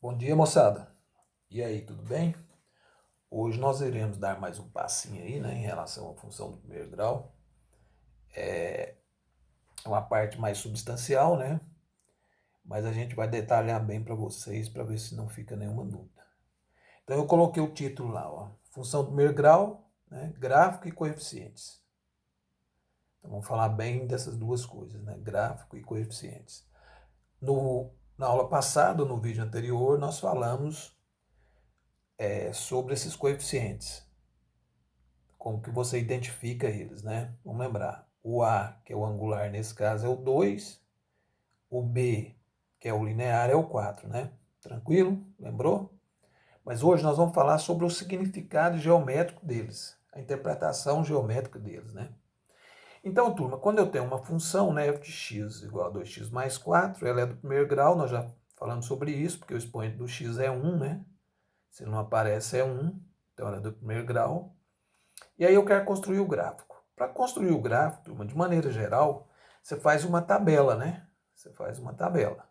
Bom dia, moçada. E aí, tudo bem? Hoje nós iremos dar mais um passinho aí, né, em relação à função do primeiro grau. É uma parte mais substancial, né? Mas a gente vai detalhar bem para vocês para ver se não fica nenhuma dúvida. Então eu coloquei o título lá, ó, função do primeiro grau, né, gráfico e coeficientes. Então vamos falar bem dessas duas coisas, né, gráfico e coeficientes. Na aula passada, no vídeo anterior, nós falamos sobre esses coeficientes. Como que você identifica eles, né? Vamos lembrar. O A, que é o angular nesse caso, é o 2. O B, que é o linear, é o 4, né? Tranquilo? Lembrou? Mas hoje nós vamos falar sobre o significado geométrico deles, a interpretação geométrica deles, né? Então, turma, quando eu tenho uma função, né, f de x igual a 2x mais 4, ela é do primeiro grau, nós já falamos sobre isso, porque o expoente do x é 1, né? Se não aparece é 1, então ela é do primeiro grau. E aí eu quero construir o gráfico. Para construir o gráfico, turma, de maneira geral, você faz uma tabela, né? Você faz uma tabela.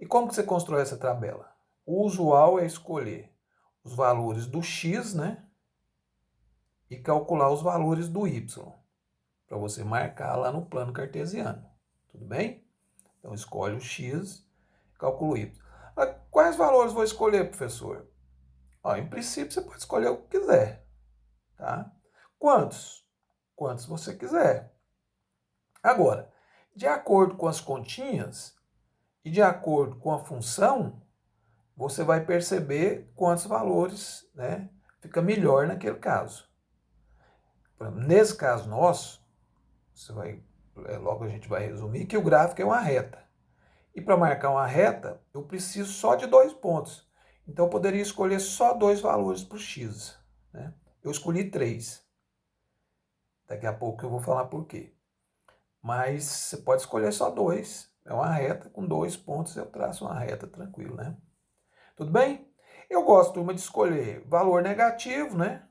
E como que você constrói essa tabela? O usual é escolher os valores do x, né? E calcular os valores do y, para você marcar lá no plano cartesiano. Tudo bem? Então escolhe o x, calcula o y. Mas quais valores vou escolher, professor? Ó, em princípio você pode escolher o que quiser, tá? Quantos? Quantos você quiser. Agora, de acordo com as continhas e de acordo com a função, você vai perceber quantos valores, né, fica melhor naquele caso. Nesse caso nosso, logo a gente vai resumir que o gráfico é uma reta. E para marcar uma reta, eu preciso só de 2 pontos. Então eu poderia escolher só 2 valores para o x, né? Eu escolhi 3. Daqui a pouco eu vou falar por quê. Mas você pode escolher só 2. É uma reta com 2 pontos, eu traço uma reta tranquilo, né? Tudo bem? Eu gosto, turma, de escolher valor negativo, né?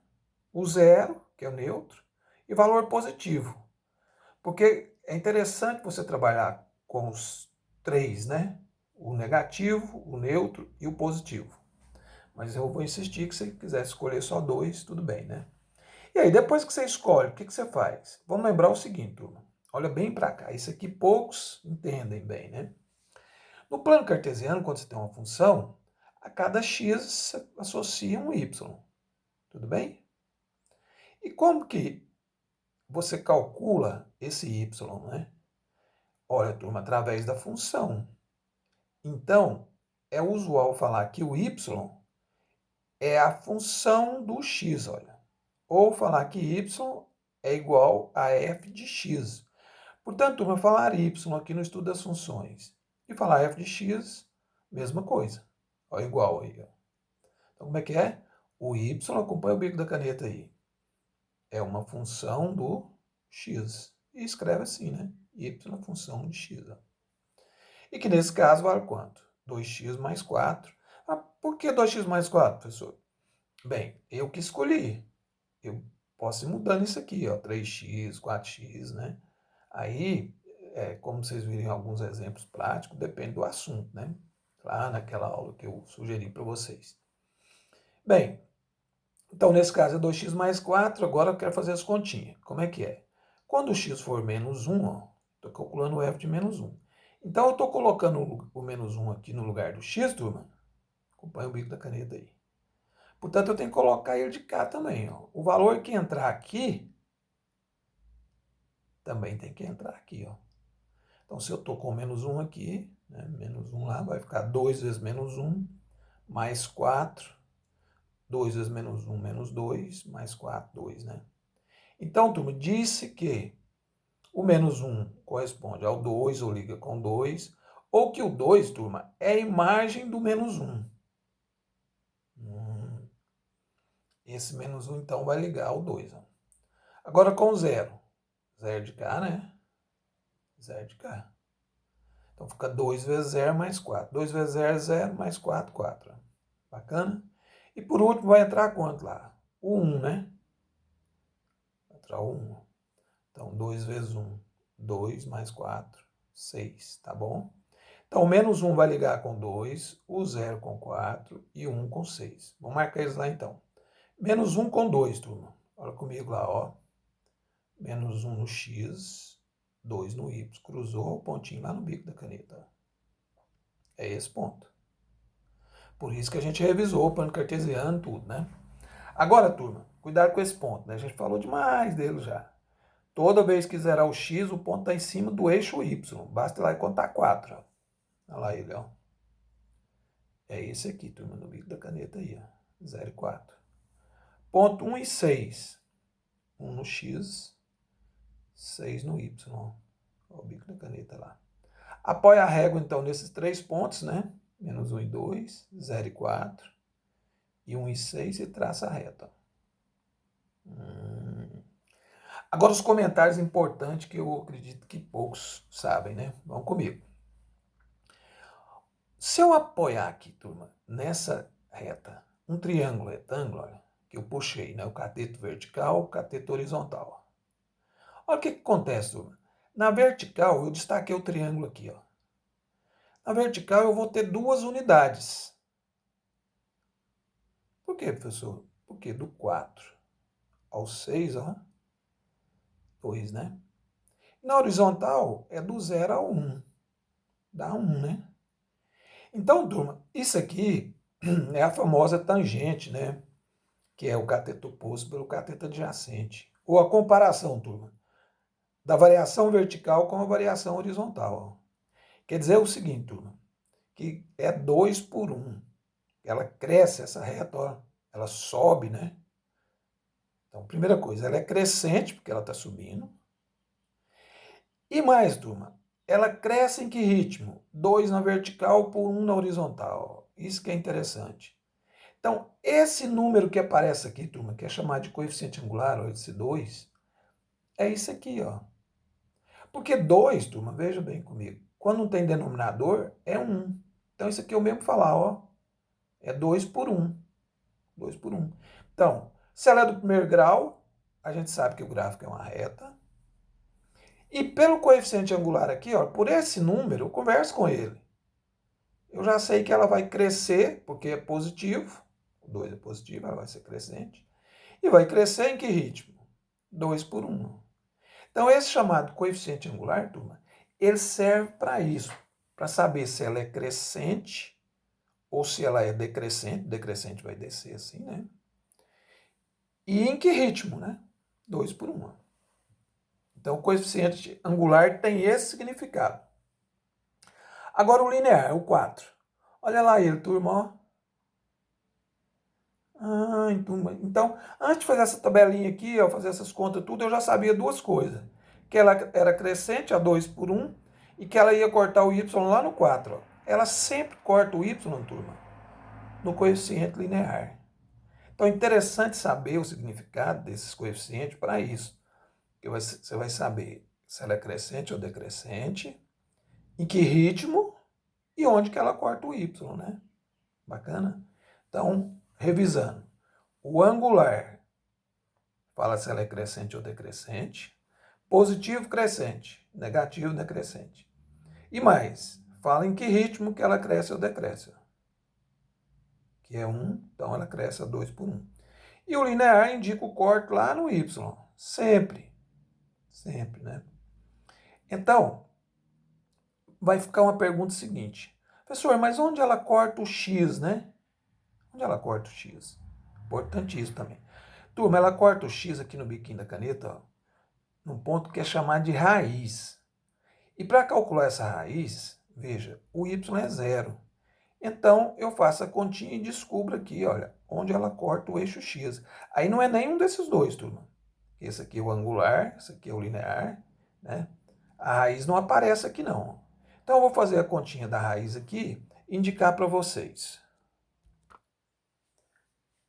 O zero, que é o neutro, e valor positivo. Porque é interessante você trabalhar com os três, né? O negativo, o neutro e o positivo. Mas eu vou insistir que se você quiser escolher só 2, tudo bem, né? E aí, depois que você escolhe, o que você faz? Vamos lembrar o seguinte, turma. Olha bem para cá. Isso aqui poucos entendem bem, né? No plano cartesiano, quando você tem uma função, a cada x você associa um y. Tudo bem? E como que você calcula esse y, né? Olha, turma, através da função. Então, é usual falar que o y é a função do x, olha. Ou falar que y é igual a f de x. Portanto, turma, falar y aqui no estudo das funções e falar f de x, mesma coisa. Ó, igual aí, ó. Então, como é que é? O y, acompanha o bico da caneta aí, é uma função do x. E escreve assim, né? Y é função de x. Ó. E que nesse caso vale quanto? 2x mais 4. Ah, por que 2x mais 4, professor? Bem, eu que escolhi. Eu posso ir mudando isso aqui, ó, 3x, 4x, né? Aí, como vocês viram em alguns exemplos práticos, depende do assunto, né? Lá naquela aula que eu sugeri para vocês. Bem, então nesse caso é 2x mais 4, agora eu quero fazer as continhas. Como é que é? Quando o x for menos 1, ó, estou calculando o f de menos 1. Então eu estou colocando o menos 1 aqui no lugar do x, turma. Acompanha o bico da caneta aí. Portanto, eu tenho que colocar ele de cá também. Ó. O valor que entrar aqui, também tem que entrar aqui. Ó. Então, se eu estou com menos 1 aqui, né, menos 1 lá, vai ficar 2 vezes menos 1, mais 4. 2 vezes menos 1, menos 2, mais 4, 2, né? Então, turma, disse que o menos 1 corresponde ao 2, ou liga com 2, ou que o 2, turma, é a imagem do menos 1. Esse menos 1, então, vai ligar ao 2. Ó. Agora com o 0. 0 de cá, né? 0 de cá. Então fica 2 vezes 0 mais 4. 2 vezes 0 é 0, mais 4, 4. Bacana? E por último vai entrar quanto lá? O 1, né? Vai entrar o 1. Então 2 vezes 1, 2 mais 4, 6, tá bom? Então, o menos 1 vai ligar com 2, o 0 com 4 e o 1 com 6. Vamos marcar eles lá, então. Menos 1 com 2, turma. Olha comigo lá, ó. Menos 1 no X, 2 no Y. Cruzou o pontinho lá no bico da caneta. É esse ponto. Por isso que a gente revisou o plano cartesiano, tudo, né? Agora, turma, cuidado com esse ponto, né? A gente falou demais dele já. Toda vez que zerar o X, o ponto está em cima do eixo Y. Basta ir lá e contar 4. Ó. Olha lá ele, ó. É esse aqui, turma, no bico da caneta aí, ó. 0 e 4. Ponto 1 e 6. 1 no X, 6 no Y. Ó. Ó o bico da caneta lá. Apoia a régua, então, nesses 3 pontos, né? Menos 1 e 2, 0 e 4. E 1 e 6 e traça a reta. Agora os comentários importantes que eu acredito que poucos sabem, né? Vamos comigo. Se eu apoiar aqui, turma, nessa reta, um triângulo retângulo, olha, que eu puxei, né? O cateto vertical, o cateto horizontal. Olha o que acontece, turma. Na vertical, eu destaquei o triângulo aqui, ó. Na vertical, eu vou ter 2 unidades. Por quê, professor? Porque do 4 ao 6, ó, 2, né? Na horizontal, é do 0 ao 1. Dá 1, né? Então, turma, isso aqui é a famosa tangente, né? Que é o cateto oposto pelo cateto adjacente. Ou a comparação, turma, da variação vertical com a variação horizontal. Quer dizer o seguinte, turma, que é 2 por 1. Ela cresce, essa reta, ó, ela sobe, né? Então, primeira coisa, ela é crescente, porque ela está subindo. E mais, turma, ela cresce em que ritmo? 2 na vertical por 1 na horizontal. Isso que é interessante. Então, esse número que aparece aqui, turma, que é chamado de coeficiente angular, ó, esse 2, é isso aqui, ó. Porque 2, turma, veja bem comigo, quando não tem denominador, é 1. Então, isso aqui eu mesmo falar, ó, é 2 por 1. 2 por 1. Então, se ela é do primeiro grau, a gente sabe que o gráfico é uma reta. E pelo coeficiente angular aqui, ó, por esse número, eu converso com ele. Eu já sei que ela vai crescer, porque é positivo. O 2 é positivo, ela vai ser crescente. E vai crescer em que ritmo? 2 por 1. Então, esse chamado coeficiente angular, turma, ele serve para isso, para saber se ela é crescente ou se ela é decrescente. Decrescente vai descer assim, né? E em que ritmo, né? 2 por 1. Então, o coeficiente angular tem esse significado. Agora, o linear, o 4. Olha lá ele, turma, ó. Então, antes de fazer essa tabelinha aqui, ó, fazer essas contas tudo, eu já sabia duas coisas. Que ela era crescente, a 2 por 1, e que ela ia cortar o y lá no 4. Ó. Ela sempre corta o y, turma, no coeficiente linear. Então é interessante saber o significado desses coeficientes para isso. Porque você vai saber se ela é crescente ou decrescente, em que ritmo e onde que ela corta o y, né? Bacana? Então, revisando. O angular fala se ela é crescente ou decrescente. Positivo, crescente. Negativo, decrescente. E mais, fala em que ritmo que ela cresce ou decresce. Que é 1, então ela cresce a 2 por 1. E o linear indica o corte lá no y. Sempre. Sempre, né? Então, vai ficar uma pergunta seguinte. Professor, mas onde ela corta o x, né? Onde ela corta o x? Importantíssimo também. Turma, ela corta o x aqui no biquinho da caneta, ó, num ponto que é chamado de raiz. E para calcular essa raiz, veja, o y é 0. Então, eu faço a continha e descubro aqui, olha, onde ela corta o eixo x. Aí não é nenhum desses dois, turma. Esse aqui é o angular, esse aqui é o linear, né? A raiz não aparece aqui, não. Então, eu vou fazer a continha da raiz aqui e indicar para vocês.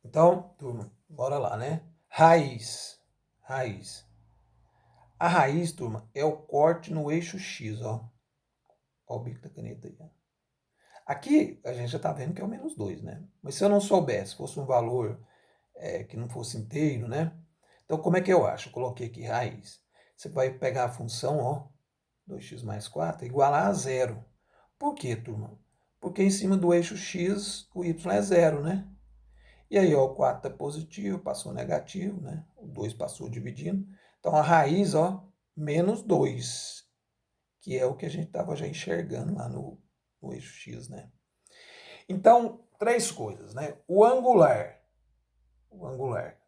Então, turma, bora lá, né? Raiz. Raiz. A raiz, turma, é o corte no eixo x, ó. Ó o bico da caneta aí, ó. Aqui, a gente já tá vendo que é o menos 2, né? Mas se eu não soubesse, fosse um valor que não fosse inteiro, né? Então, como é que eu acho? Eu coloquei aqui raiz. Você vai pegar a função, ó, 2x mais 4, igual a zero. Por quê, turma? Porque em cima do eixo x, o y é zero, né? E aí, ó, o 4 está positivo, passou negativo, né? O 2 passou dividindo. Então, a raiz, ó, menos 2, que é o que a gente estava já enxergando lá no eixo x, né? Então, três coisas, né? O angular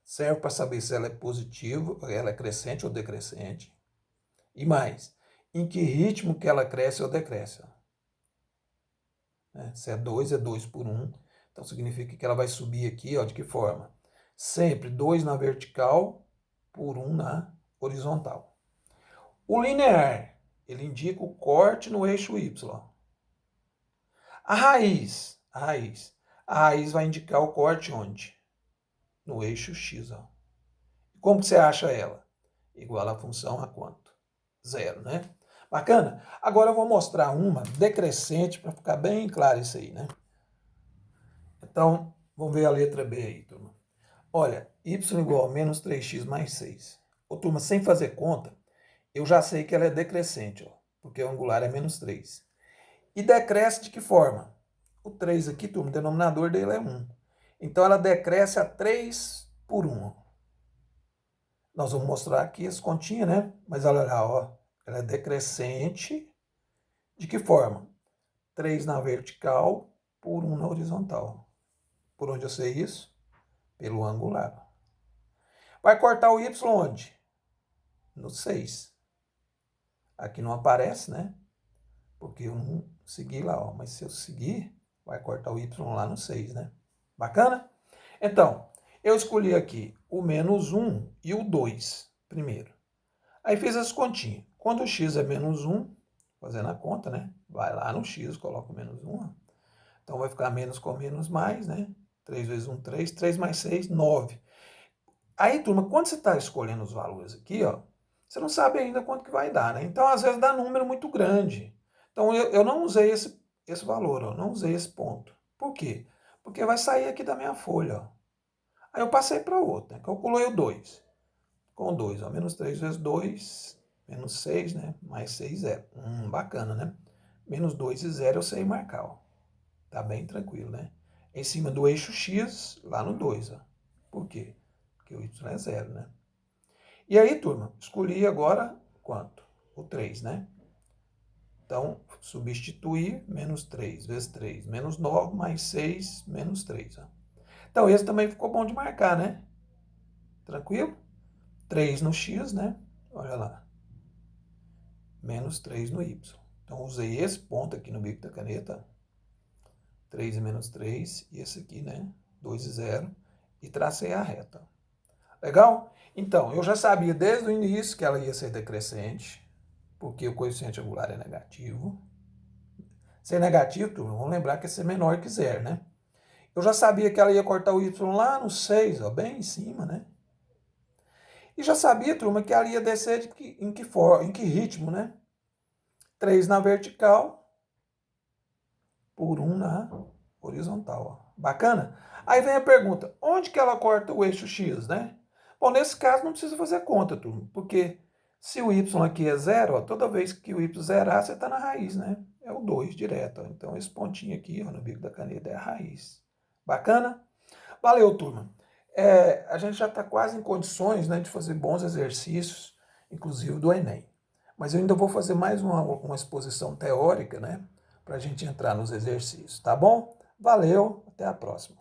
serve para saber se ela é positiva, ela é crescente ou decrescente. E mais, em que ritmo que ela cresce ou decresce. Né? Se é 2 por 1. Então significa que ela vai subir aqui, ó, de que forma? Sempre 2 na vertical por 1 na horizontal. O linear, ele indica o corte no eixo Y. A raiz vai indicar o corte onde? No eixo X. Ó. Como que você acha ela? Igual a função a quanto? Zero, né? Bacana? Agora eu vou mostrar uma decrescente para ficar bem claro isso aí, né? Então, vamos ver a letra B aí, turma. Olha, y igual a menos 3x mais 6. Ô, turma, sem fazer conta, eu já sei que ela é decrescente, ó, porque o angular é menos 3. E decresce de que forma? O 3 aqui, turma, o denominador dele é 1. Então, ela decresce a 3 por 1. Nós vamos mostrar aqui as continhas, né? Mas olha lá, ó, ela é decrescente de que forma? 3 na vertical por 1 na horizontal. Por onde eu sei isso? Pelo angular. Vai cortar o y onde? No 6. Aqui não aparece, né? Porque eu não segui lá, ó. Mas se eu seguir, vai cortar o y lá no 6, né? Bacana? Então, eu escolhi aqui o menos 1 e o 2 primeiro. Aí fiz as continhas. Quando o x é menos 1, fazendo a conta, né? Vai lá no x, coloca o menos 1. Então vai ficar menos com menos mais, né? 3 vezes 1, 3. 3 mais 6, 9. Aí, turma, quando você está escolhendo os valores aqui, ó, você não sabe ainda quanto que vai dar, né? Então, às vezes, dá número muito grande. Então, eu não usei esse valor, ó, não usei esse ponto. Por quê? Porque vai sair aqui da minha folha, ó. Aí eu passei para outra, né? Calculei o 2. Com 2, ó, menos 3 vezes 2, menos 6, né? Mais 6, 0. Bacana, né? Menos 2 e 0 eu sei marcar, ó. Tá bem tranquilo, né? Em cima do eixo X, lá no 2, ó. Por quê? Porque o Y é 0, né? E aí, turma, escolhi agora quanto? O 3, né? Então, substituir menos 3 vezes 3, menos 9, mais 6, menos 3. Ó. Então, esse também ficou bom de marcar, né? Tranquilo? 3 no x, né? Olha lá. Menos 3 no y. Então, usei esse ponto aqui no bico da caneta. 3 e menos 3. E esse aqui, né? 2 e 0. E tracei a reta. Legal? Então, eu já sabia desde o início que ela ia ser decrescente, porque o coeficiente angular é negativo. Ser negativo, turma, vamos lembrar que é ser menor que zero, né? Eu já sabia que ela ia cortar o y lá no 6, ó, bem em cima, né? E já sabia, turma, que ela ia descer em que ritmo, né? 3 na vertical por 1 na horizontal. Ó. Bacana? Aí vem a pergunta, onde que ela corta o eixo x, né? Bom, nesse caso não precisa fazer conta, turma, porque se o y aqui é zero, ó, toda vez que o y zerar, você está na raiz, né? É o 2 direto. Ó. Então, esse pontinho aqui, ó, no bico da caneta, é a raiz. Bacana? Valeu, turma. A gente já está quase em condições, né, de fazer bons exercícios, inclusive do Enem. Mas eu ainda vou fazer mais uma exposição teórica, né, para a gente entrar nos exercícios, tá bom? Valeu, até a próxima.